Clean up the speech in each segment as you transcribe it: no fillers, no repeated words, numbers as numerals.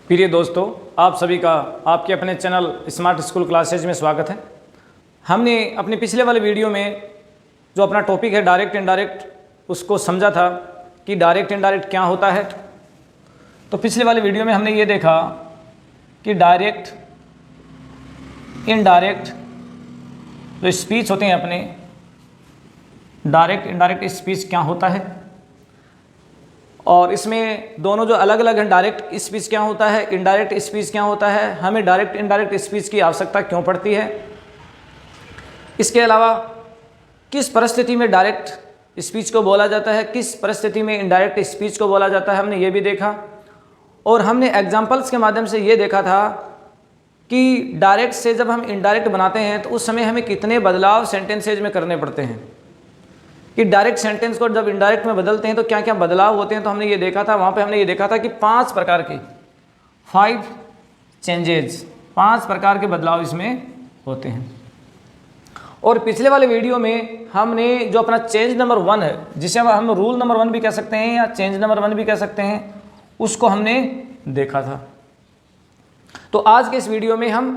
प्रिय दोस्तों, आप सभी का आपके अपने चैनल स्मार्ट स्कूल क्लासेज में स्वागत है। हमने अपने पिछले वाले वीडियो में जो अपना टॉपिक है डायरेक्ट इनडायरेक्ट, उसको समझा था कि डायरेक्ट इनडायरेक्ट क्या होता है। तो पिछले वाले वीडियो में हमने ये देखा कि डायरेक्ट इनडायरेक्ट जो स्पीच होते हैं अपने, डायरेक्ट इनडायरेक्ट स्पीच क्या होता है, और इसमें दोनों जो अलग अलग हैं, डायरेक्ट स्पीच क्या होता है, इनडायरेक्ट स्पीच क्या होता है, हमें डायरेक्ट इनडायरेक्ट स्पीच की आवश्यकता क्यों पड़ती है। इसके अलावा किस परिस्थिति में डायरेक्ट स्पीच को बोला जाता है, किस परिस्थिति में इनडायरेक्ट स्पीच को बोला जाता है, हमने ये भी देखा। और हमने एग्जाम्पल्स के माध्यम से ये देखा था कि डायरेक्ट से जब हम इनडायरेक्ट बनाते हैं तो उस समय हमें कितने बदलाव सेंटेंसेज में करने पड़ते हैं, कि डायरेक्ट सेंटेंस को जब इनडायरेक्ट में बदलते हैं तो क्या क्या बदलाव होते हैं। तो हमने ये देखा था, वहाँ पे हमने ये देखा था कि 5 प्रकार के 5 चेंजेज, 5 प्रकार के बदलाव इसमें होते हैं। और पिछले वाले वीडियो में हमने जो अपना चेंज नंबर 1 है, जिसे हम रूल नंबर 1 भी कह सकते हैं या चेंज नंबर 1 भी कह सकते हैं, उसको हमने देखा था। तो आज के इस वीडियो में हम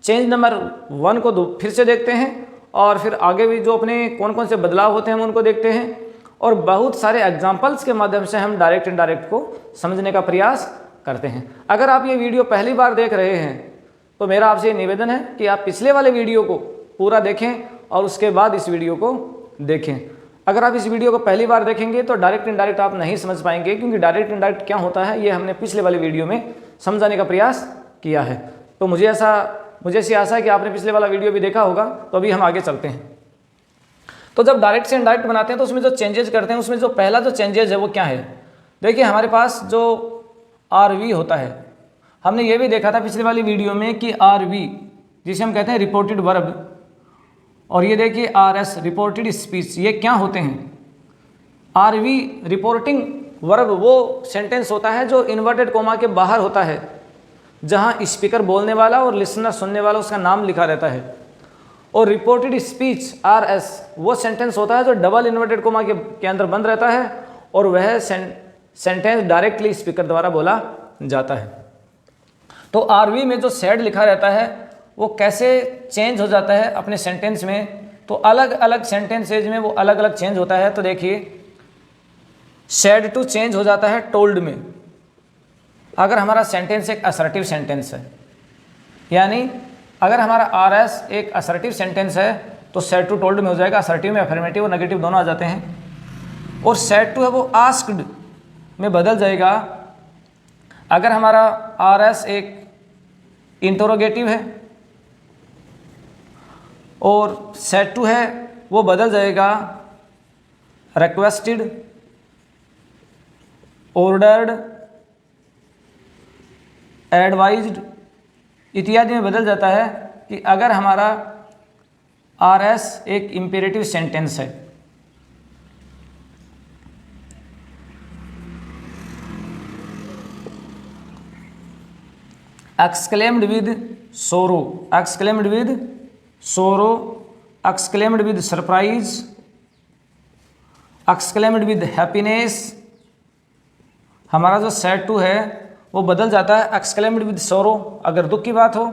चेंज नंबर 1 को फिर से देखते हैं और फिर आगे भी जो अपने कौन कौन से बदलाव होते हैं हम उनको देखते हैं, और बहुत सारे एग्जाम्पल्स के माध्यम से हम डायरेक्ट इनडायरेक्ट को समझने का प्रयास करते हैं। अगर आप ये वीडियो पहली बार देख रहे हैं तो मेरा आपसे निवेदन है कि आप पिछले वाले वीडियो को पूरा देखें और उसके बाद इस वीडियो को देखें। अगर आप इस वीडियो को पहली बार देखेंगे तो डायरेक्ट इनडायरेक्ट आप नहीं समझ पाएंगे, क्योंकि डायरेक्ट इनडायरेक्ट क्या होता है ये हमने पिछले वाले वीडियो में समझाने का प्रयास किया है। तो मुझे ऐसी आशा है कि आपने पिछले वाला वीडियो भी देखा होगा। तो अभी हम आगे चलते हैं। तो जब डायरेक्ट से इनडायरेक्ट बनाते हैं तो उसमें जो चेंजेस करते हैं, उसमें जो पहला जो चेंजेस है वो क्या है। देखिए, हमारे पास जो आरवी होता है, हमने ये भी देखा था पिछले वाली वीडियो में कि आरवी जिसे हम कहते हैं रिपोर्टेड वर्ब, और ये देखिए आरएस रिपोर्टेड स्पीच, ये क्या होते हैं। आरवी रिपोर्टिंग वर्ब वो सेंटेंस होता है जो इन्वर्टेड कोमा के बाहर होता है, जहां स्पीकर बोलने वाला और लिसनर सुनने वाला उसका नाम लिखा रहता है। और रिपोर्टेड स्पीच आरएस वो सेंटेंस होता है जो डबल इन्वर्टेड कोमा के अंदर बंद रहता है, और वह सेंटेंस डायरेक्टली स्पीकर द्वारा बोला जाता है। तो आरवी में जो सैड लिखा रहता है वो कैसे चेंज हो जाता है अपने सेंटेंस में, तो अलग अलग सेंटेंसेज में वो अलग अलग चेंज होता है। तो देखिए, सैड टू चेंज हो जाता है टोल्ड में। अगर हमारा सेंटेंस एक असर्टिव सेंटेंस है, यानी अगर हमारा आरएस एक असर्टिव सेंटेंस है तो सैड टू टोल्ड में हो जाएगा। असर्टिव में अफर्मेटिव और नेगेटिव दोनों आ जाते हैं। और सैड टू है वो आस्क्ड में बदल जाएगा। अगर हमारा आरएस एक इंटरोगेटिव है और सैड टू है वो बदल जाएगा रिक्वेस्टेड, ऑर्डर्ड, एडवाइज्ड इत्यादि में बदल जाता है। कि अगर हमारा आरएस एक इंपेरेटिव सेंटेंस है, एक्सक्लेम्ड विद सोरो, एक्सक्लेम्ड विद सोरो, exclaimed with surprise, exclaimed with happiness, हमारा जो सैड टू है वो बदल जाता है एक्सक्लेम्ड विद सोरो अगर दुख की बात हो,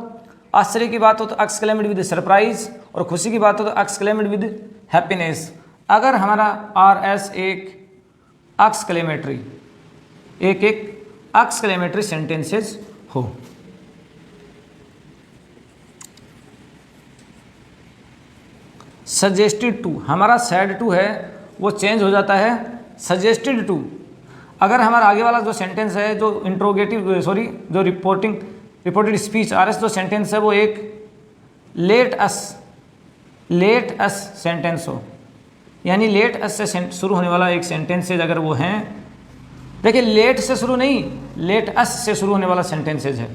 आश्चर्य की बात हो तो एक्सक्लेम्ड विद सरप्राइज, और खुशी की बात हो तो एक्सक्लेम्ड विद हैप्पीनेस। अगर हमारा आरएस एक एक्सक्लेमेटरी एक्सक्लेमेटरी सेंटेंसेस हो। सजेस्टेड टू, हमारा सैड टू है वो चेंज हो जाता है सजेस्टेड टू। अगर हमारा आगे वाला जो सेंटेंस है जो जो रिपोर्टेड स्पीच आरएस जो सेंटेंस है वो एक लेट अस सेंटेंस हो, यानी लेट अस से शुरू होने वाला एक सेंटेंसेज अगर वो हैं, देखिए लेट से शुरू नहीं, लेट अस से शुरू होने वाला सेंटेंसेज है।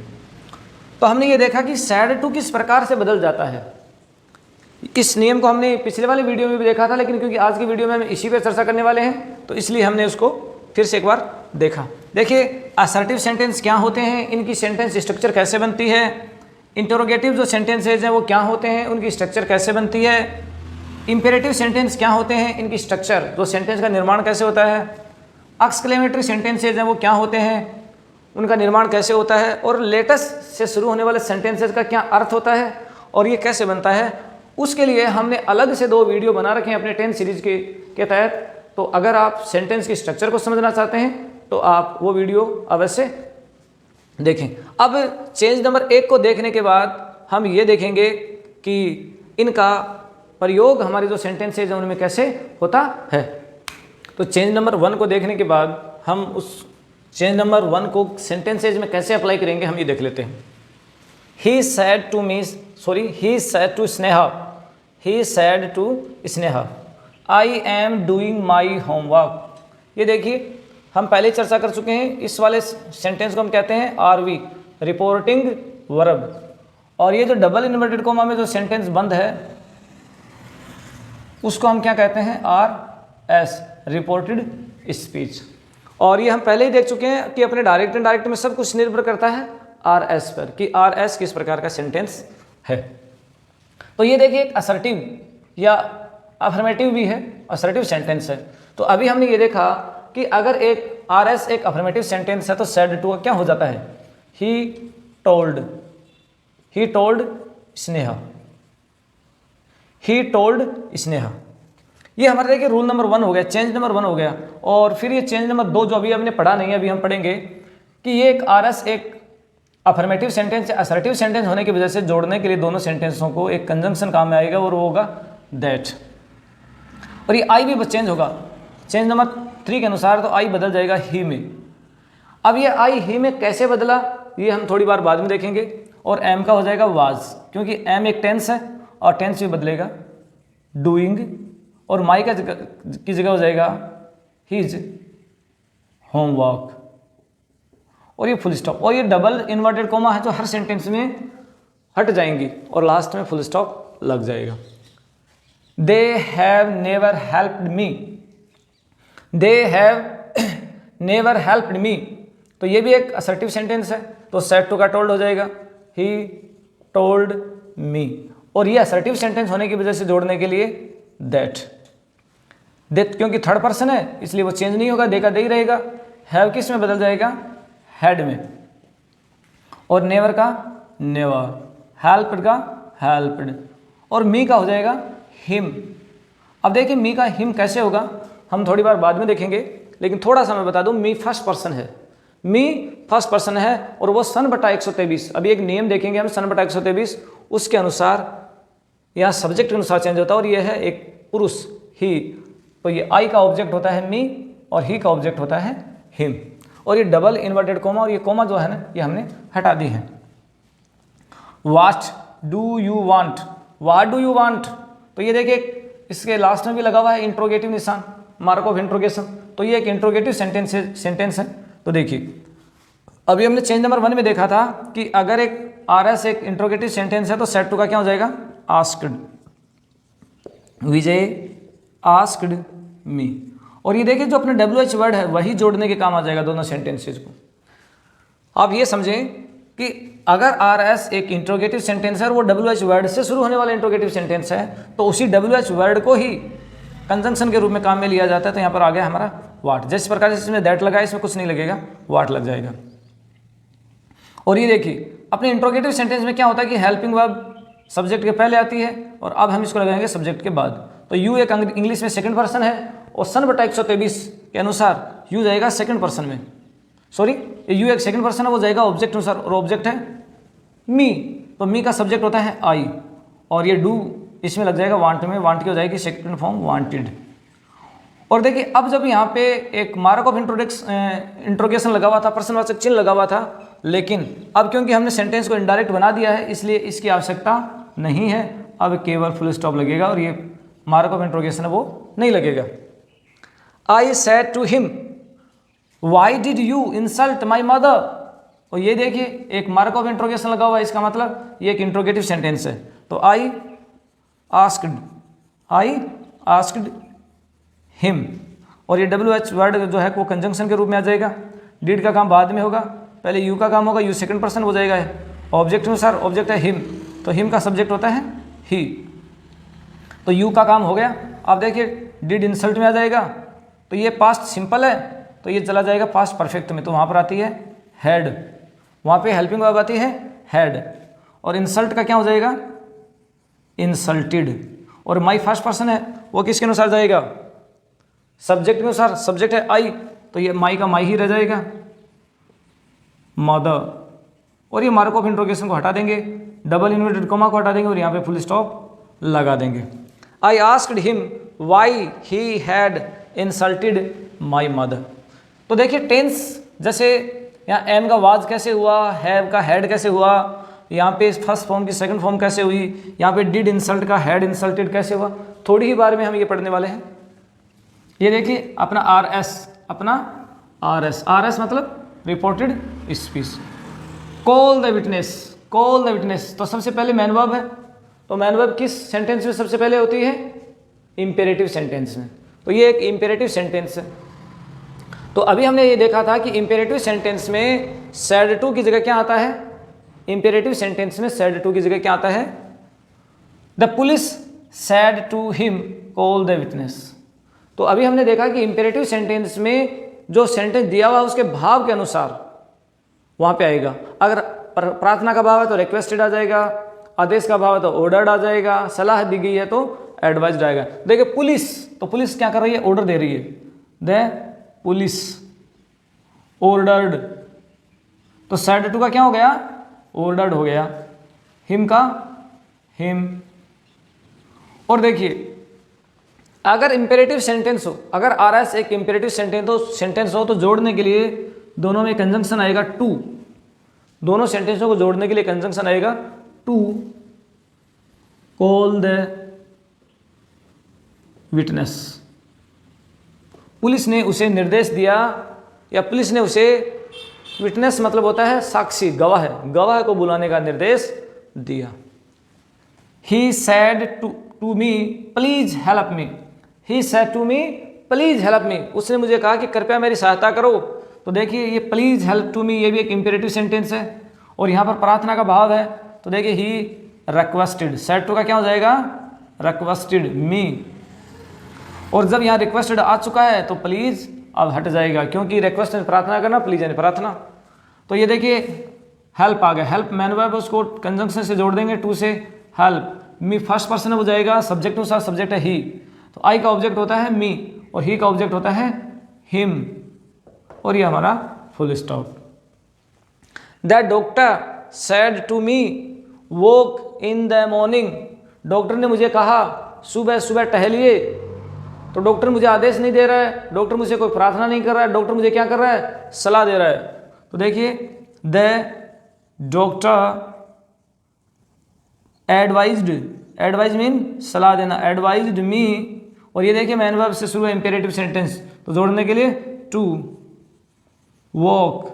तो हमने ये देखा कि सैड टू किस प्रकार से बदल जाता है। इस नियम को हमने पिछले वाले वीडियो में भी देखा था, लेकिन क्योंकि आज की वीडियो में हम इसी पर चर्चा करने वाले हैं तो इसलिए हमने उसको फिर से एक बार देखा। देखिए, असर्टिव सेंटेंस क्या होते हैं, इनकी सेंटेंस स्ट्रक्चर कैसे बनती है, इंटरोगेटिव जो सेंटेंसेज हैं वो क्या होते हैं, उनकी स्ट्रक्चर कैसे बनती है, इंपेरेटिव सेंटेंस क्या होते हैं, इनकी स्ट्रक्चर जो सेंटेंस का निर्माण कैसे होता है, एक्सक्लेमेटरी सेंटेंसेज हैं वो क्या होते हैं, उनका निर्माण कैसे होता है और लेटेस्ट से शुरू होने वाले सेंटेंसेस का क्या अर्थ होता है और ये कैसे बनता है, उसके लिए हमने अलग से 2 वीडियो बना रखे हैं अपने 10 सीरीज के तहत। तो अगर आप सेंटेंस की स्ट्रक्चर को समझना चाहते हैं तो आप वो वीडियो अवश्य देखें। अब चेंज नंबर 1 को देखने के बाद हम ये देखेंगे कि इनका प्रयोग हमारे जो सेंटेंसेज हैं उनमें कैसे होता है। तो चेंज नंबर 1 को देखने के बाद हम उस चेंज नंबर 1 को सेंटेंसेज में कैसे अप्लाई करेंगे हम ये देख लेते हैं। He said to Sneha I am doing my homework. ये देखिए हम पहले चर्चा कर चुके हैं, इस वाले सेंटेंस को हम कहते हैं आरवी, रिपोर्टिंग वर्ब। और ये जो डबल इन्वर्टेड कोमा में जो सेंटेंस बंद है उसको हम क्या कहते हैं, आर एस, रिपोर्टेड स्पीच। और ये हम पहले ही देख चुके हैं कि अपने डायरेक्ट इनडायरेक्ट में सब कुछ निर्भर करता है आर एस पर, कि आर एस किस प्रकार का सेंटेंस है। तो ये देखिए एक असर्टिव या अफर्मेटिव भी है, असर्टिव सेंटेंस है। तो अभी हमने ये देखा कि अगर एक आर एस एक अफर्मेटिव सेंटेंस है तो सेड टू क्या हो जाता है, he told Sneha, he told Sneha. ये हमारे देखिए रूल नंबर 1 हो गया, चेंज नंबर 1 हो गया। और फिर ये चेंज नंबर 2 जो अभी हमने पढ़ा नहीं है, अभी हम पढ़ेंगे कि ये एक आर एस एक अफर्मेटिव सेंटेंस या असर्टिव सेंटेंस होने की वजह से जोड़ने के लिए दोनों सेंटेंसों को एक कंजंक्शन काम में आएगा और वो होगा दैट। और ये आई भी चेंज होगा, चेंज नंबर 3 के अनुसार तो आई बदल जाएगा ही में। अब ये आई ही में कैसे बदला ये हम थोड़ी बार बाद में देखेंगे। और एम का हो जाएगा वाज, क्योंकि एम एक टेंस है और टेंस भी बदलेगा डूइंग। और माई का की जगह हो जाएगा हिज होमवर्क। और ये फुल स्टॉप, और ये डबल इन्वर्टेड कोमा है जो हर सेंटेंस में हट जाएंगी और लास्ट में फुल स्टॉप लग जाएगा। They have never helped me, they have never helped me. तो ये भी एक असर्टिव सेंटेंस है, तो सेड टू का टोल्ड हो जाएगा ही टोल्ड मी। और ये असर्टिव सेंटेंस होने की वजह से जोड़ने के लिए दैट क्योंकि थर्ड पर्सन है इसलिए वो चेंज नहीं होगा, दे का दे ही रहेगा। हैव किस में बदल जाएगा, हैड में। और नेवर का नेवर, हेल्प्ड का हेल्प्ड। और मी का हो जाएगा हिम। अब देखिए मी का हिम कैसे होगा हम थोड़ी बार बाद में देखेंगे, लेकिन थोड़ा सा मैं बता दूं, मी फर्स्ट पर्सन है, मी फर्स्ट पर्सन है और वो सन बटा 123। अभी एक नियम देखेंगे हम सन बटा 123, उसके अनुसार यहाँ सब्जेक्ट के अनुसार चेंज होता है। और ये है एक पुरुष ही, तो ये आई का ऑब्जेक्ट होता है मी और ही का ऑब्जेक्ट होता है हिम। और ये डबल इन्वर्टेड कोमा, और ये कोमा जो है ना ये हमने हटा दी है। What do you want, what do you want. तो ये देखिए इसके लास्ट में भी लगा हुआ है इंट्रोगेटिव निशान, मार्क ऑफ इंट्रोगेशन। तो ये एक इंट्रोगेटिव सेंटेंस है। तो देखिए अभी हमने चेंज नंबर 1 में देखा था कि अगर एक आर एस एक इंट्रोगेटिव सेंटेंस है तो सेड टू का क्या हो जाएगा, आस्क्ड। विजय आस्क्ड मी। और ये देखिए जो अपने WH वर्ड है वही जोड़ने के काम आ जाएगा दोनों सेंटेंसेज को। आप ये समझें कि अगर आर एस एक इंट्रोगेटिव सेंटेंस है और वो WH वर्ड से शुरू होने वाला इंट्रोगेटिव सेंटेंस है तो उसी WH वर्ड को ही कंजंक्शन के रूप में काम में लिया जाता है। तो यहाँ पर आ गया हमारा वाट, जिस प्रकार से इसमें दैट लगा है इसमें कुछ नहीं लगेगा, वाट लग जाएगा। और ये देखिए अपने इंट्रोगेटिव सेंटेंस में क्या होता है कि हेल्पिंग वर्ब सब्जेक्ट के पहले आती है और अब हम इसको लगाएंगे सब्जेक्ट के बाद। तो यू एक इंग्लिश में सेकंड पर्सन है और सन बटा 123 के अनुसार यू जाएगा सेकंड पर्सन में, सॉरी यू एक सेकंड पर्सन है वो जाएगा ऑब्जेक्ट अनुसार, और ऑब्जेक्ट है मी। तो मी का सब्जेक्ट होता है आई और ये डू इसमें लग जाएगा वांट में, वांट की हो जाएगी सेकंड फॉर्म वांटेड। और देखिए अब जब यहाँ पे एक मार्क ऑफ इंट्रोगेशन लगा हुआ था, प्रश्नवाचक चिन्ह लगा हुआ था, लेकिन अब क्योंकि हमने सेंटेंस को इनडायरेक्ट बना दिया है इसलिए इसकी आवश्यकता नहीं है। अब केवल फुल स्टॉप लगेगा और ये मार्क ऑफ इंट्रोगेशन है वो नहीं लगेगा। I said to him why did you insult my mother. और ये देखिए एक मार्क ऑफ इंट्रोगेशन लगा हुआ है, इसका मतलब ये एक इंट्रोगेटिव सेंटेंस है। तो आई आस्क्ड हिम, और ये WH वर्ड जो है वो कंजंक्शन के रूप में आ जाएगा। डिड का काम बाद में होगा, पहले यू का काम होगा, यू सेकंड पर्सन हो जाएगा। ऑब्जेक्ट अनुसार ऑब्जेक्ट है हिम, तो हिम का सब्जेक्ट होता है ही, तो यू का काम हो गया। अब देखिए डिड इंसल्ट में आ जाएगा, तो ये पास्ट सिंपल है तो ये चला जाएगा पास्ट परफेक्ट में, तो वहाँ पर आती है हैड, वहाँ पे हेल्पिंग वर्ब आती है हैड, और इंसल्ट का क्या हो जाएगा, इंसल्टेड। और माई फर्स्ट पर्सन है वो किसके अनुसार जाएगा, सब्जेक्ट के अनुसार। सब्जेक्ट है आई, तो ये माई का माई ही रह जाएगा, मदर। और ये मार्क ऑफ इंट्रोगेशन को हटा देंगे, डबल इन्वर्टेड कॉमा को हटा देंगे और यहाँ पे फुल स्टॉप लगा देंगे। I asked him why he had insulted my mother. तो देखिए टेंस, जैसे यहाँ एम का वाज कैसे हुआ, हैव का हैड कैसे हुआ, यहाँ पे फर्स्ट फॉर्म की सेकंड फॉर्म कैसे हुई, यहाँ पे डिड इंसल्ट का हैड इंसल्टेड कैसे हुआ, थोड़ी ही बार में हम ये पढ़ने वाले हैं। ये देखिए अपना आर एस, अपना आर एस मतलब reported speech. Call the witness, call the witness, तो सबसे पहले मैन वर्ब है, तो मैन वर्ब किस सेंटेंस में सबसे पहले होती है, इंपेरेटिव सेंटेंस में, तो ये एक इंपेरेटिव सेंटेंस है। तो अभी हमने ये देखा था कि इंपेरेटिव सेंटेंस में सैड टू की जगह क्या आता है, इंपेरेटिव सेंटेंस में सैड टू की जगह क्या आता है, the police said to him call the witness. तो अभी हमने देखा कि इंपेरेटिव सेंटेंस में जो सेंटेंस दिया हुआ उसके भाव के अनुसार वहाँ पे आएगा। अगर प्रार्थना का भाव है तो रिक्वेस्टेड आ जाएगा, आदेश का भाव है तो ऑर्डर्ड आ जाएगा, सलाह दी गई है तो एडवाइज्ड आएगा। देखिए पुलिस, तो पुलिस क्या कर रही है, ऑर्डर दे रही है, द पुलिस ऑर्डर्ड, तो सैड टू का क्या हो गया, ऑर्डर्ड हो गया, हिम का हिम। और देखिए अगर इंपेरेटिव सेंटेंस हो, अगर आर एस एक इंपेरेटिव सेंटेंस हो तो जोड़ने के लिए दोनों में कंजंक्शन आएगा टू, दोनों सेंटेंसों को जोड़ने के लिए कंजंक्शन आएगा टू, कॉल द विटनेस। पुलिस ने उसे निर्देश दिया, या पुलिस ने उसे, विटनेस मतलब होता है साक्षी, गवाह, गवाह को बुलाने का निर्देश दिया। He said to me please help me, he said to me please help me, उसने मुझे कहा कि कृपया मेरी सहायता करो। तो देखिए ये प्लीज हेल्प टू मी ये भी एक इंपेरेटिव सेंटेंस है, और यहाँ पर प्रार्थना का भाव है, तो देखिए ही रिक्वेस्टेड, सैड टू का क्या हो जाएगा, रिक्वेस्टेड मी। और जब यहाँ रिक्वेस्टेड आ चुका है तो प्लीज अब हट जाएगा, क्योंकि रिक्वेस्ट यानी प्रार्थना करना, प्लीज यानी प्रार्थना। तो ये देखिए हेल्प आ गया, हेल्प मैन वर्ब, उसको कंजंक्शन से जोड़ देंगे टू से, हेल्प मी फर्स्ट पर्सन हो जाएगा, सब्जेक्ट अनुसार सब्जेक्ट है ही, तो आई का ऑब्जेक्ट होता है मी और ही का ऑब्जेक्ट होता है हिम, और ये हमारा full stop. That doctor said to me walk in the morning, doctor ने मुझे कहा सुबह सुबह टहलिए। तो डॉक्टर मुझे आदेश नहीं दे रहा है, डॉक्टर मुझे कोई प्रार्थना नहीं कर रहा है, डॉक्टर मुझे क्या कर रहा है, सलाह दे रहा है। तो देखिए the doctor advised, advise mean सलाह देना, एडवाइज्ड मी, और ये देखिए मैन वर्ब से शुरू है इंपेरेटिव सेंटेंस, तो जोड़ने के लिए to walk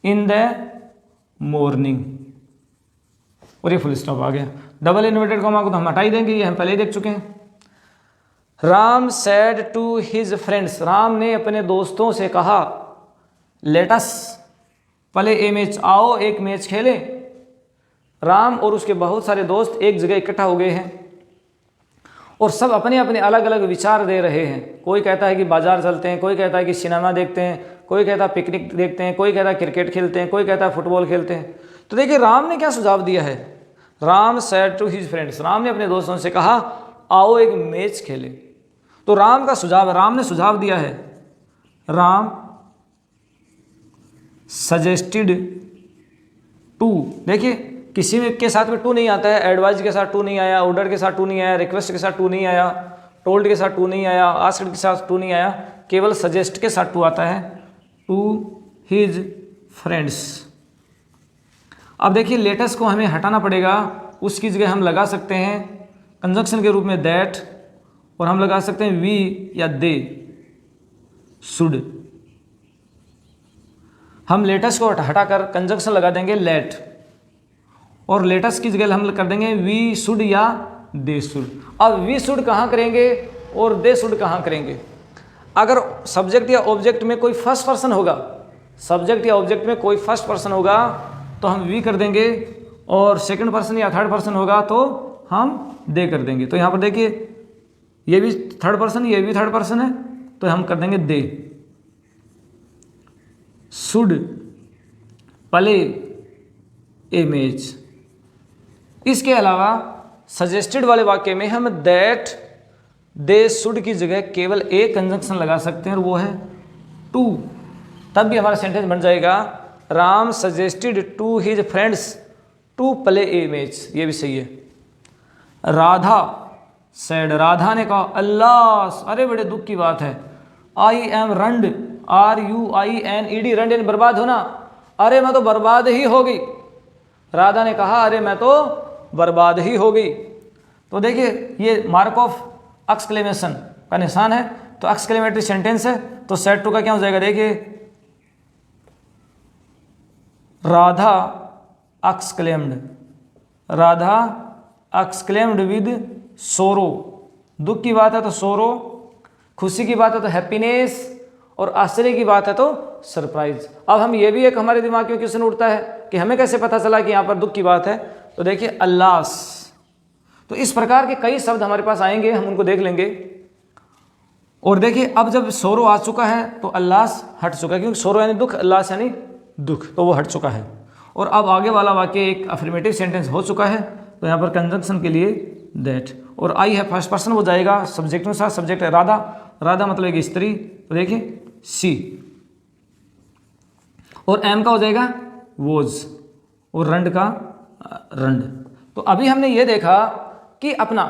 in the morning, और ये फुल स्टॉप आ गया। डबल इन्वर्टेड कॉमा को तो हम हटा ही देंगे, ये हम पहले ही देख चुके हैं। Ram said to his friends, Ram ने अपने दोस्तों से कहा लेटस प्ले ए मैच, आओ एक मैच खेलें। राम और उसके बहुत सारे दोस्त एक जगह इकट्ठा हो गए हैं और सब अपने अपने अलग अलग विचार दे रहे हैं। कोई कहता है कि बाजार चलते हैं, कोई कहता है कि सिनेमा देखते हैं, कोई कहता है पिकनिक देखते हैं, कोई कहता है क्रिकेट खेलते हैं, कोई कहता है फुटबॉल खेलते हैं। तो देखिए राम ने क्या सुझाव दिया है, Ram said to his friends, Ram ने अपने दोस्तों से कहा आओ एक मैच खेलें। तो राम का सुझाव, राम ने सुझाव दिया है, राम सजेस्टेड टू। देखिए किसी में के साथ में टू नहीं आता है, एडवाइज के साथ टू नहीं आया, ऑर्डर के साथ टू नहीं आया, रिक्वेस्ट के साथ टू नहीं आया, टोल्ड के साथ टू नहीं आया, आस्क्ड के साथ टू नहीं आया, केवल सजेस्ट के साथ टू आता है, टू हिज फ्रेंड्स। अब देखिए लेटेस्ट को हमें हटाना पड़ेगा, उसकी जगह हम लगा सकते हैं कंजंक्शन के रूप में दैट, और हम लगा सकते हैं वी या दे शुड। हम लेटेस्ट को हटाकर कंजंक्शन लगा देंगे लेट, और लेटेस्ट की जगह हम कर देंगे वी शुड या दे शुड। अब वी शुड कहाँ करेंगे और दे शुड कहाँ करेंगे? अगर सब्जेक्ट या ऑब्जेक्ट में कोई फर्स्ट पर्सन होगा, सब्जेक्ट या ऑब्जेक्ट में कोई फर्स्ट पर्सन होगा तो हम वी कर देंगे, और सेकंड पर्सन या थर्ड पर्सन होगा तो हम दे कर देंगे। तो यहाँ पर देखिए ये भी थर्ड पर्सन, ये भी थर्ड पर्सन है, तो हम कर देंगे they. Should play a match. इसके अलावा सजेस्टेड वाले वाक्य में हम दैट दे शुड की जगह केवल एक कंजंक्शन लगा सकते हैं और वो है टू। तब भी हमारा सेंटेंस बन जाएगा Ram suggested to his friends to play a match. ये भी सही है। राधा सैड, राधा ने कहा अल्लाह, अरे बड़े दुख की बात है। आई एम रंड, RUINED, रंड यानी बर्बाद होना। अरे मैं तो बर्बाद ही हो गई। राधा ने कहा अरे मैं तो बर्बाद ही हो गई। तो देखिए ये मार्क ऑफ एक्सक्लेमेशन का निशान है, तो एक्सक्लेमेटरी सेंटेंस है, तो सेट टू का क्या हो जाएगा, देखिए Radha exclaimed, Radha exclaimed with सोरो। दुख की बात है तो सोरो, खुशी की बात है तो हैप्पीनेस, और आश्चर्य की बात है तो सरप्राइज। अब हम ये भी एक हमारे दिमाग में क्वेश्चन उठता है कि हमें कैसे पता चला कि यहाँ पर दुख की बात है। तो देखिए अल्लास, तो इस प्रकार के कई शब्द हमारे पास आएंगे, हम उनको देख लेंगे। और देखिए अब जब सोरो आ चुका है तो अल्लास हट चुका है, क्योंकि सोरो यानी दुख, अल्लास यानी दुख, तो वो हट चुका है। और अब आगे वाला वाक्य एक अफर्मेटिव सेंटेंस हो चुका है, तो यहाँ पर कंजंक्शन के लिए दैट, और आई है फर्स्ट पर्सन हो जाएगा सब्जेक्ट में साथ, सब्जेक्ट है राधा, राधा मतलब एक स्त्री, तो देखिए सी, और एम का हो जाएगा वोज, और रंड का रंड। तो अभी हमने ये देखा कि अपना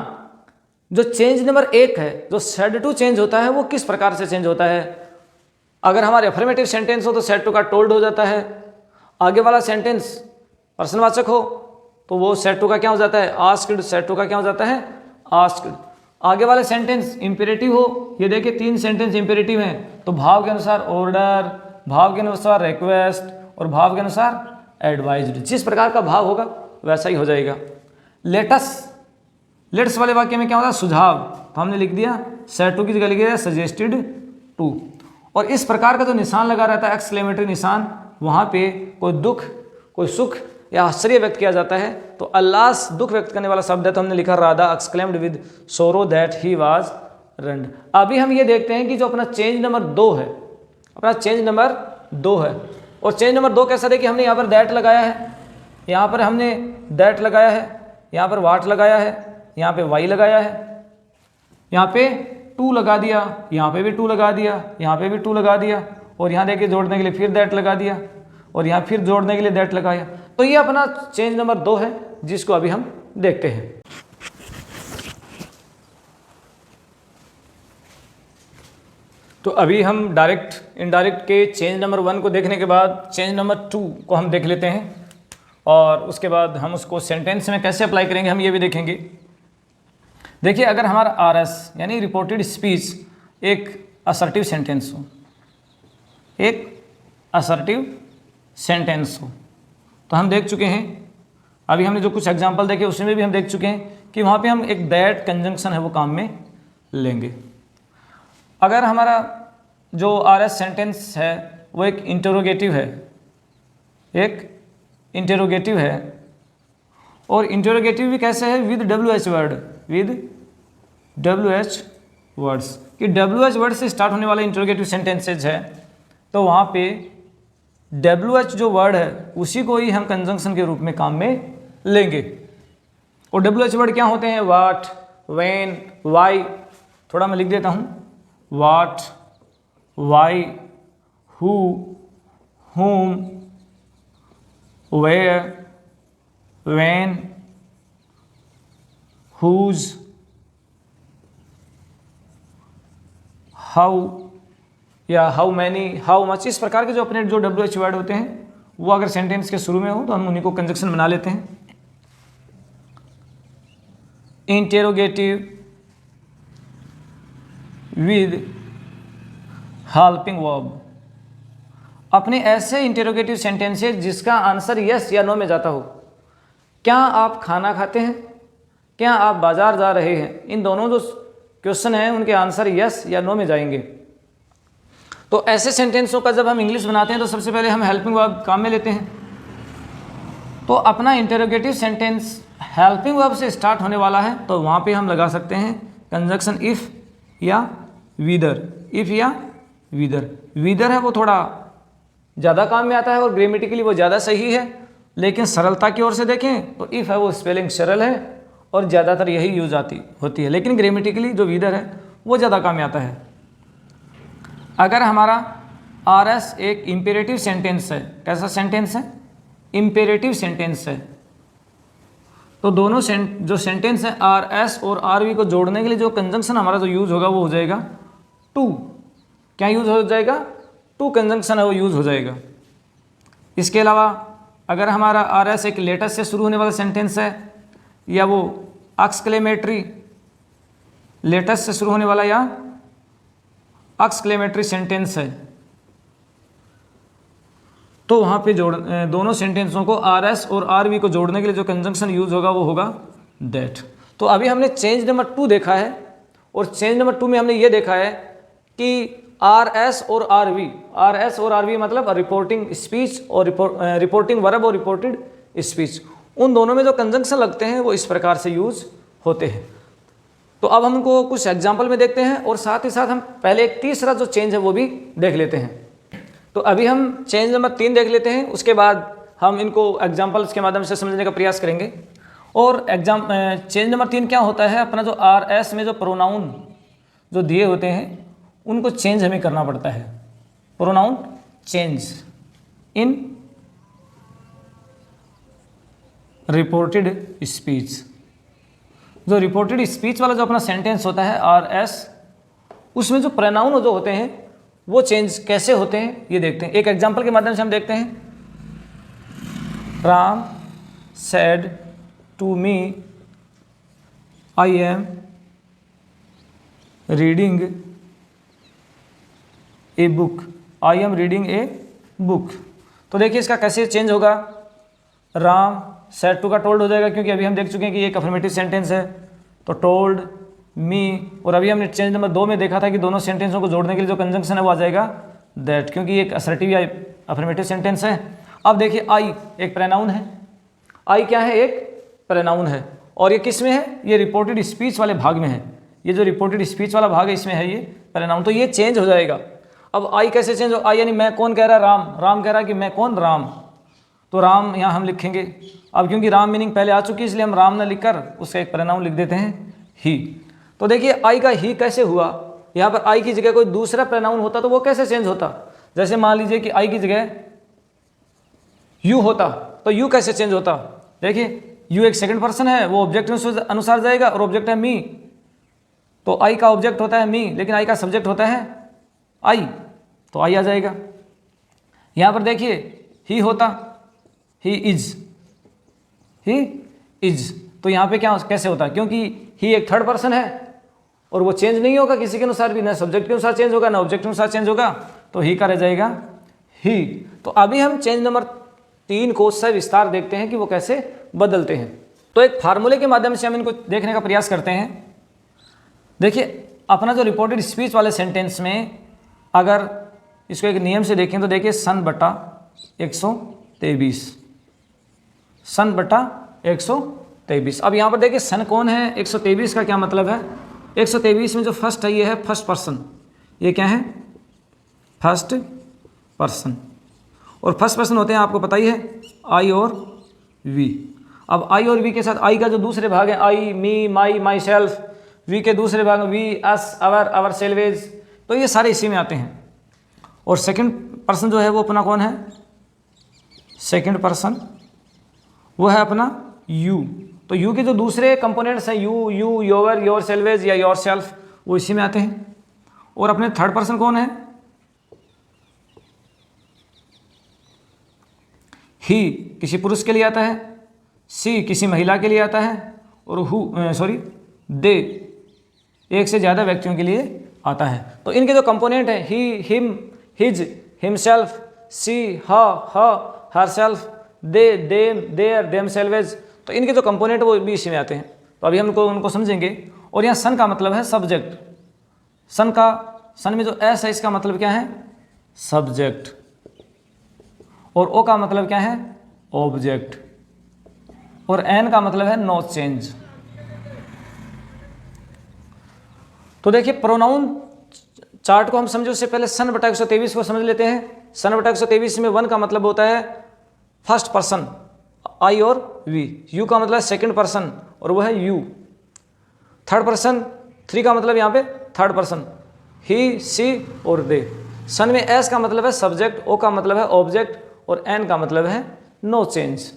जो चेंज नंबर 1 है, जो सेड टू चेंज होता है, वो किस प्रकार से चेंज होता है। अगर हमारे अफर्मेटिव सेंटेंस हो तो सेड टू का टोल्ड हो जाता है। आगे वाला सेंटेंस प्रश्नवाचक हो तो वो सेड टू का क्या हो जाता है, आस्क्ड, सेड टू का क्या हो जाता है, आस्क्ड। आगे वाले सेंटेंस इंपेरेटिव हो, ये देखिए 3 सेंटेंस इंपेरेटिव हैं, तो भाव के अनुसार ऑर्डर, भाव के अनुसार रिक्वेस्ट, और भाव के अनुसार एडवाइज्ड। जिस प्रकार का भाव होगा वैसा ही हो जाएगा। लेटस, लेट्स वाले वाक्य में क्या होता है, सुझाव, तो हमने लिख दिया सेड टू की जगह लिख दिया सजेस्टेड टू। और इस प्रकार का जो निशान लगा रहता है एक्सक्लेमेटरी निशान, वहाँ पे कोई दुख, कोई सुख या आश्चर्य व्यक्त किया जाता है, तो अल्लास दुख व्यक्त करने वाला शब्द है, तो हमने लिखा राधा एक्सक्लेम्ड विद सोरो दैट ही वाज रंड। अभी हम ये देखते हैं कि जो अपना चेंज नंबर 2 है, अपना चेंज नंबर 2 है, और चेंज नंबर 2 कैसा देखिए, हमने यहाँ पर दैट लगाया है, यहाँ पर हमने दैट लगाया है, यहाँ पर वाट लगाया है, यहाँ पे वाई लगाया है, यहाँ पे 2 लगा दिया, यहाँ पे भी 2 लगा दिया, यहाँ पे भी 2 लगा दिया, और यहाँ देखिए जोड़ने के लिए फिर दैट लगा दिया, और यहाँ फिर जोड़ने के लिए दैट लगाया। तो ये अपना चेंज नंबर 2 है, जिसको अभी हम देखते हैं। तो अभी हम डायरेक्ट इनडायरेक्ट के चेंज नंबर 1 को देखने के बाद चेंज नंबर 2 को हम देख लेते हैं, और उसके बाद हम उसको सेंटेंस में कैसे अप्लाई करेंगे हम ये भी देखेंगे। देखिए अगर हमारा RS यानी रिपोर्टेड स्पीच एक असर्टिव सेंटेंस हो, एक असर्टिव सेंटेंस हो, तो हम देख चुके हैं, अभी हमने जो कुछ एग्जांपल देखे उसमें भी हम देख चुके हैं कि वहाँ पे हम एक दैट कंजंक्शन है वो काम में लेंगे। अगर हमारा जो RS सेंटेंस है वो एक इंटरोगेटिव है, एक इंटरोगेटिव है, और इंटरोगेटिव भी कैसे है, with WH word, with WH words, कि WH वर्ड से स्टार्ट होने वाला इंटरोगेटिव सेंटेंसेज है, तो वहाँ पे WH जो वर्ड है उसी को ही हम कंजंक्शन के रूप में काम में लेंगे। और WH वर्ड क्या होते हैं, वाट, व्हेन, वाई, थोड़ा मैं लिख देता हूँ, what, why, who, whom, where, when, whose, how या हाउ मैनी, हाउ मच, इस प्रकार के जो अपने जो WH वर्ड होते हैं वो अगर सेंटेंस के शुरू में हो तो हम उन्हीं को कंजक्शन बना लेते हैं। इंटेरोगेटिव विद हेल्पिंग वर्ब, अपने ऐसे इंटेरोगेटिव सेंटेंसेज जिसका आंसर यस या नो में जाता हो। क्या आप खाना खाते हैं, क्या आप बाजार जा रहे हैं, इन दोनों जो क्वेश्चन हैं उनके आंसर यस या नो में जाएंगे। तो ऐसे सेंटेंसों का जब हम इंग्लिश बनाते हैं तो सबसे पहले हम हेल्पिंग वर्ब काम में लेते हैं। तो अपना इंटरोगेटिव सेंटेंस हेल्पिंग वर्ब से स्टार्ट होने वाला है, तो वहाँ पे हम लगा सकते हैं कंजक्शन इफ़ या विदर, इफ़ या विदर। विदर है वो थोड़ा ज़्यादा काम में आता है और ग्रामेटिकली वो ज़्यादा सही है। लेकिन सरलता की ओर से देखें तो इफ़ है वो स्पेलिंग सरल है और ज़्यादातर यही यूज होती है। लेकिन ग्रामेटिकली जो वीदर है वो ज़्यादा काम में आता है। अगर हमारा आर एस एक इम्पेरेटिव सेंटेंस है, कैसा सेंटेंस है? इम्पेरेटिव सेंटेंस है, तो दोनों जो सेंटेंस है आर एस और आर वी को जोड़ने के लिए जो कंजंक्शन हमारा जो यूज़ होगा वो हो जाएगा टू। क्या यूज़ हो जाएगा? टू कंजंक्शन है वो यूज़ हो जाएगा। इसके अलावा अगर हमारा आर एस एक लेटर से शुरू होने वाला सेंटेंस है या वो एक्सक्लेमेटरी लेटर से शुरू होने वाला या एक्सक्लेमेटरी सेंटेंस है, तो वहाँ पे दोनों सेंटेंसों को आर एस और आर वी को जोड़ने के लिए जो कंजंक्शन यूज होगा वो होगा दैट। तो अभी हमने चेंज नंबर 2 देखा है और चेंज नंबर 2 में हमने ये देखा है कि आर एस और आर वी मतलब रिपोर्टिंग स्पीच और रिपोर्टिंग वर्ब और रिपोर्टेड स्पीच, उन दोनों में जो कंजंक्शन लगते हैं वो इस प्रकार से यूज होते हैं। तो अब हमको कुछ एग्जाम्पल में देखते हैं और साथ ही साथ हम पहले एक तीसरा जो चेंज है वो भी देख लेते हैं। तो अभी हम चेंज नंबर 3 देख लेते हैं, उसके बाद हम इनको एग्जाम्पल्स के माध्यम से समझने का प्रयास करेंगे। और चेंज नंबर 3 क्या होता है? अपना जो आर एस में जो प्रोनाउन जो दिए होते हैं उनको चेंज हमें करना पड़ता है। Pronoun change in reported speech. जो रिपोर्टेड स्पीच वाला जो अपना सेंटेंस होता है आर एस, उसमें जो प्रोनाउन जो होते हैं वो चेंज कैसे होते हैं ये देखते हैं। एक एग्जांपल के माध्यम से हम देखते हैं। Ram said to me I am reading a book. I am reading a book. तो देखिए इसका कैसे चेंज होगा। राम सेड टू का टोल्ड हो जाएगा, क्योंकि अभी हम देख चुके हैं कि ये एक अफर्मेटिव सेंटेंस है, तो टोल्ड मी। और अभी हमने चेंज नंबर 2 में देखा था कि दोनों सेंटेंसों को जोड़ने के लिए जो कंजंक्शन है वो आ जाएगा दैट, क्योंकि ये एक असर्टिव या अफर्मेटिव सेंटेंस है। अब देखिए आई एक प्रोनाउन है। आई क्या है? एक प्रोनाउन है। और ये किस में है? ये रिपोर्टेड स्पीच वाले भाग में है। ये जो रिपोर्टेड स्पीच वाला भाग है इसमें है ये प्रोनाउन, तो ये चेंज हो जाएगा। अब आई कैसे चेंज हो? आई यानी मैं कौन कह रहा है? राम। राम कह रहा है कि मैं कौन? राम। तो राम यहाँ हम लिखेंगे। अब क्योंकि राम मीनिंग पहले आ चुकी है इसलिए हम राम ना लिखकर उसका एक प्रोनाउन लिख देते हैं ही। तो देखिए आई का ही कैसे हुआ? यहाँ पर आई की जगह कोई दूसरा प्रोनाउन होता तो वो कैसे चेंज होता? जैसे मान लीजिए कि आई की जगह यू होता, तो यू कैसे चेंज होता? देखिए यू एक सेकंड पर्सन है, वो ऑब्जेक्ट अनुसार जाएगा और ऑब्जेक्ट है मी, तो आई का ऑब्जेक्ट होता है मी, लेकिन आई का सब्जेक्ट होता है आई, तो आई आ जाएगा। यहाँ पर देखिए ही होता, ही इज, तो यहाँ पे क्या कैसे होता? क्योंकि ही एक थर्ड पर्सन है और वो चेंज नहीं होगा किसी के अनुसार भी, ना सब्जेक्ट के अनुसार चेंज होगा ना ऑब्जेक्ट के अनुसार चेंज होगा, तो ही का रह जाएगा ही। तो अभी हम चेंज नंबर 3 को सविस्तार देखते हैं कि वो कैसे बदलते हैं। तो एक फार्मूले के माध्यम से हम इनको देखने का प्रयास करते हैं। देखिए अपना जो रिपोर्टेड स्पीच वाले सेंटेंस में अगर इसको एक नियम से देखें तो देखिए सन बटा 123, सन बटा 123। अब यहाँ पर देखिए सन कौन है? 123 का क्या मतलब है? 123 में जो फर्स्ट है ये है फर्स्ट पर्सन। ये क्या है? First person. और फर्स्ट पर्सन होते हैं आपको पता ही है आई और वी। अब आई और वी के साथ आई का जो दूसरे भाग है आई, मी, माई, माई सेल्फ, वी के दूसरे भाग वी, अस, आवर सेल्वेज, तो ये सारे इसी में आते हैं। और सेकंड पर्सन जो है वो अपना कौन है? सेकंड पर्सन वो है अपना यू। तो यू के जो दूसरे कंपोनेंट्स हैं यू, योर, योर सेल्वेज या योर सेल्फ, वो इसी में आते हैं। और अपने थर्ड पर्सन कौन है? ही किसी पुरुष के लिए आता है, सी किसी महिला के लिए आता है, और दे एक से ज़्यादा व्यक्तियों के लिए आता है। तो इनके जो कंपोनेंट हैं he, him, his, himself, she, herself, they, them, their, themselves, तो इनके जो कंपोनेंट वो भी इसी में आते हैं। तो अभी हम उनको समझेंगे। और यहाँ सन का मतलब है सब्जेक्ट। सन में जो एस है इसका मतलब क्या है? सब्जेक्ट। और ओ का मतलब क्या है? ऑब्जेक्ट। और एन का मतलब है नो चेंज। तो देखिए प्रोनाउन चार्ट को हम समझे उससे पहले सन बटा 123 को समझ लेते हैं। सन/123 में 1 का मतलब होता है फर्स्ट पर्सन आई और वी, यू का मतलब है सेकंड पर्सन और वो है यू, थर्ड पर्सन 3 का मतलब यहाँ पे थर्ड पर्सन ही सी और दे। सन में एस का मतलब है सब्जेक्ट, ओ का मतलब है ऑब्जेक्ट और एन का मतलब है नो चेंज।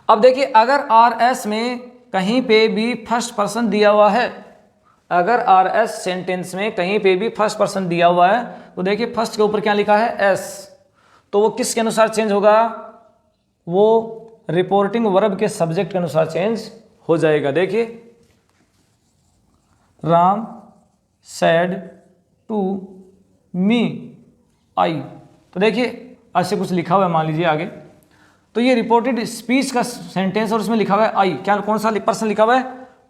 अब देखिए अगर आर एस में कहीं पे भी फर्स्ट पर्सन दिया हुआ है, अगर आर एस सेंटेंस में कहीं पे भी फर्स्ट पर्सन दिया हुआ है तो देखिए फर्स्ट के ऊपर क्या लिखा है एस, तो वो किसके अनुसार चेंज होगा, वो रिपोर्टिंग वर्ब के सब्जेक्ट के अनुसार चेंज हो जाएगा। देखिए राम सैड टू मी आई, तो देखिए ऐसे कुछ लिखा हुआ है मान लीजिए आगे, तो ये रिपोर्टेड स्पीच का सेंटेंस और उसमें लिखा हुआ है आई, क्या कौन सा पर्सन लिखा हुआ है,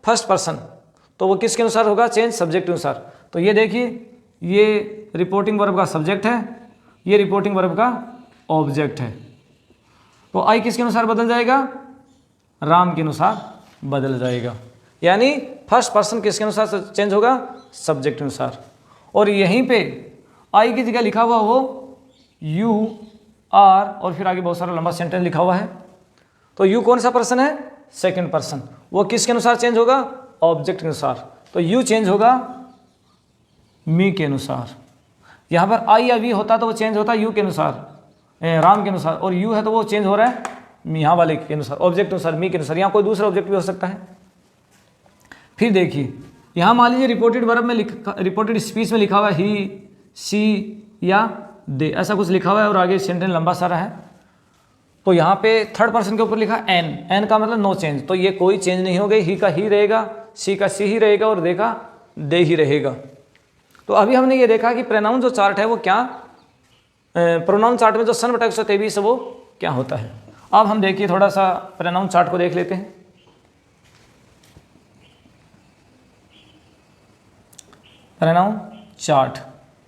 फर्स्ट पर्सन, तो वो किसके अनुसार होगा, चेंज सब्जेक्ट के अनुसार। तो ये देखिए ये रिपोर्टिंग वर्ब का सब्जेक्ट है, ये रिपोर्टिंग वर्ब का ऑब्जेक्ट है, तो आई किसके अनुसार बदल जाएगा, राम के अनुसार बदल जाएगा, यानी फर्स्ट पर्सन किसके अनुसार चेंज होगा, सब्जेक्ट के अनुसार। और यहीं पे आई की जगह लिखा हुआ हो यू आर और फिर आगे बहुत सारा लंबा सेंटेंस लिखा हुआ है, तो यू कौन सा पर्सन है, सेकंड पर्सन, वो किसके अनुसार चेंज होगा, ऑब्जेक्ट के अनुसार, तो यू चेंज होगा मी के अनुसार। यहाँ पर आई या वी होता तो वो चेंज होता यू के अनुसार, राम के अनुसार, और यू है तो वो चेंज हो रहा है यहाँ वाले के अनुसार, ऑब्जेक्ट के अनुसार, मी के अनुसार, यहाँ कोई दूसरा ऑब्जेक्ट भी हो सकता है। फिर देखिए यहाँ मान लीजिए रिपोर्टेड वर्ब में रिपोर्टेड स्पीच में लिखा हुआ है ही सी या दे, ऐसा कुछ लिखा हुआ है और आगे सेंटेंस लंबा सारा है, तो यहाँ पे थर्ड पर्सन के ऊपर लिखा एन, एन का मतलब नो चेंज, तो ये कोई चेंज नहीं हो गई, ही का ही रहेगा, सी का सी ही रहेगा और दे का दे ही रहेगा। तो अभी हमने ये देखा कि प्रोनाउन जो चार्ट है वो क्या, प्रोनाउन चार्ट में जो सन/123 है वो क्या होता है। अब हम देखिए थोड़ा सा प्रोनाउन चार्ट को देख लेते हैं। प्रोनाउन चार्ट,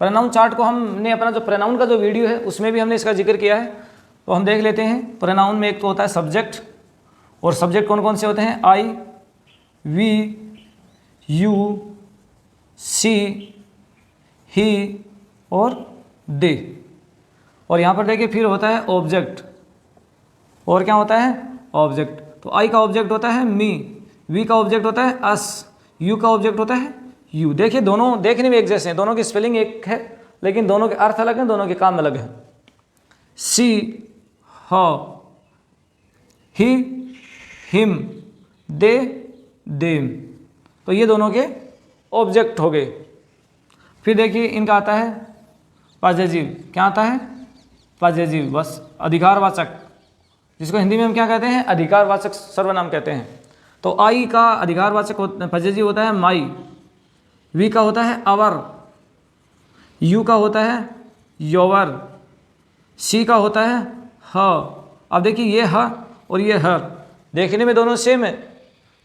प्रोनाउन चार्ट को हमने अपना जो प्रोनाउन का जो वीडियो है उसमें भी हमने इसका जिक्र किया है, तो हम देख लेते हैं। प्रोनाउन में एक तो होता है सब्जेक्ट, और सब्जेक्ट कौन कौन से होते हैं, आई, वी, यू, सी, ही और दे। और यहाँ पर देखिए फिर होता है ऑब्जेक्ट, और क्या होता है, ऑब्जेक्ट, तो आई का ऑब्जेक्ट होता है मी, वी का ऑब्जेक्ट होता है अस, यू का ऑब्जेक्ट होता है यू। देखिए दोनों देखने में एक जैसे हैं, दोनों की स्पेलिंग एक है लेकिन दोनों के अर्थ अलग हैं, दोनों के काम अलग हैं। सी, ह, ही, हिम, दे, देम, तो ये दोनों के ऑब्जेक्ट हो गए। फिर देखिए इनका आता है पॉजेसिव, क्या आता है, पॉजेसिव, बस अधिकारवाचक, जिसको हिंदी में हम क्या कहते हैं, अधिकारवाचक सर्वनाम कहते हैं। तो आई का अधिकारवाचक पॉजेसिव होता है माई, वी का होता है अवर, यू का होता है योवर, सी का होता है ह। अब देखिए ये ह और ये हर, देखने में दोनों सेम है,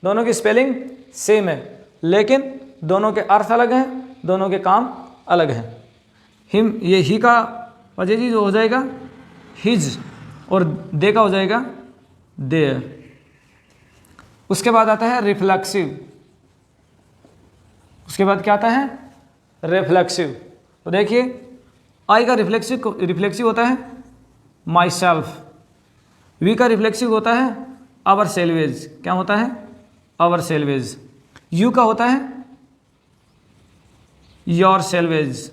दोनों की स्पेलिंग सेम है, लेकिन दोनों के अर्थ अलग हैं, दोनों के काम अलग हैं। हिम, ये ही का पॉजेसिव जो हो जाएगा हिज, और दे का हो जाएगा देयर। उसके बाद आता है रिफ्लेक्सिव, उसके बाद क्या आता है, रिफ्लेक्सिव। तो देखिए आई का रिफ्लेक्सिव होता है माई सेल्फ, वी का रिफ्लेक्सिव होता है आवर सेल्वेज, क्या होता है, आवर सेल्वेज, यू का होता है योर सेल्वेज,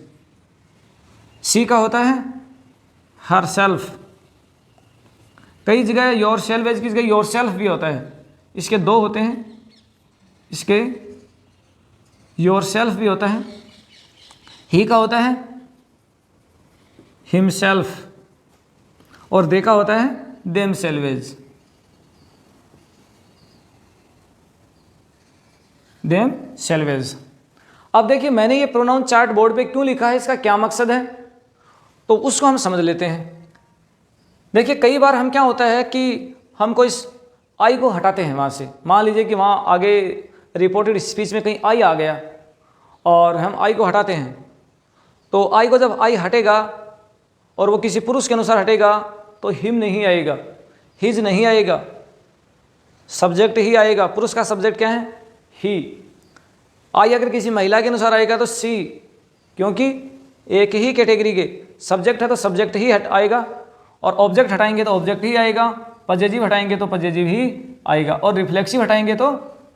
सी का होता है हर सेल्फ, कई जगह योर सेल्वेज की जगह योर सेल्फ भी होता है, इसके दो होते हैं, इसके योर सेल्फ भी होता है, ही का होता है हिमसेल्फ, और दे का होता है देम सेल्वेज, देम सेल्वेज। अब देखिए मैंने ये प्रोनाउन चार्ट बोर्ड पे क्यों लिखा है, इसका क्या मकसद है, तो उसको हम समझ लेते हैं। देखिए कई बार हम क्या होता है कि हमको इस आई को हटाते हैं वहाँ से, मान लीजिए कि वहाँ आगे रिपोर्टेड स्पीच में कहीं आई आ गया और हम आई को हटाते हैं, तो आई को जब आई हटेगा और वो किसी पुरुष के अनुसार हटेगा तो हिम नहीं आएगा, हिज नहीं आएगा, सब्जेक्ट ही आएगा। पुरुष का सब्जेक्ट क्या है, ही। आई अगर किसी महिला के अनुसार आएगा तो सी, क्योंकि एक ही कैटेगरी के सब्जेक्ट है तो सब्जेक्ट ही आएगा, और ऑब्जेक्ट हटाएंगे तो ऑब्जेक्ट ही आएगा, पजेसिव हटाएंगे तो पजेसिव ही आएगा, और रिफ्लेक्सिव हटाएंगे तो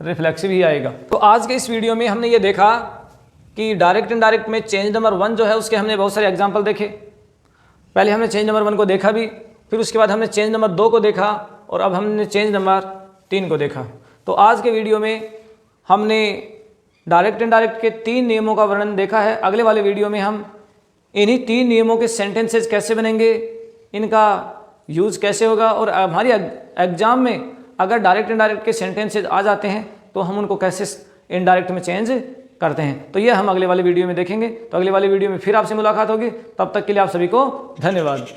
रिफ्लेक्सिव ही आएगा। तो आज के इस वीडियो में हमने ये देखा कि डायरेक्ट इनडायरेक्ट में चेंज नंबर 1 जो है उसके हमने बहुत सारे एग्जाम्पल देखे। पहले हमने चेंज नंबर 1 को देखा भी, फिर उसके बाद हमने चेंज नंबर 2 को देखा, और अब हमने चेंज नंबर 3 को देखा। तो आज के वीडियो में हमने डायरेक्ट इनडायरेक्ट के 3 नियमों का वर्णन देखा है। अगले वाले वीडियो में हम इन्हीं 3 नियमों के सेंटेंसेस कैसे बनेंगे, इनका यूज़ कैसे होगा, और हमारी एग्जाम में अगर डायरेक्ट इनडायरेक्ट के सेंटेंसेस आ जाते हैं तो हम उनको कैसे इनडायरेक्ट में चेंज करते हैं, तो यह हम अगले वाले वीडियो में देखेंगे। तो अगले वाले वीडियो में फिर आपसे मुलाकात होगी, तब तक के लिए आप सभी को धन्यवाद।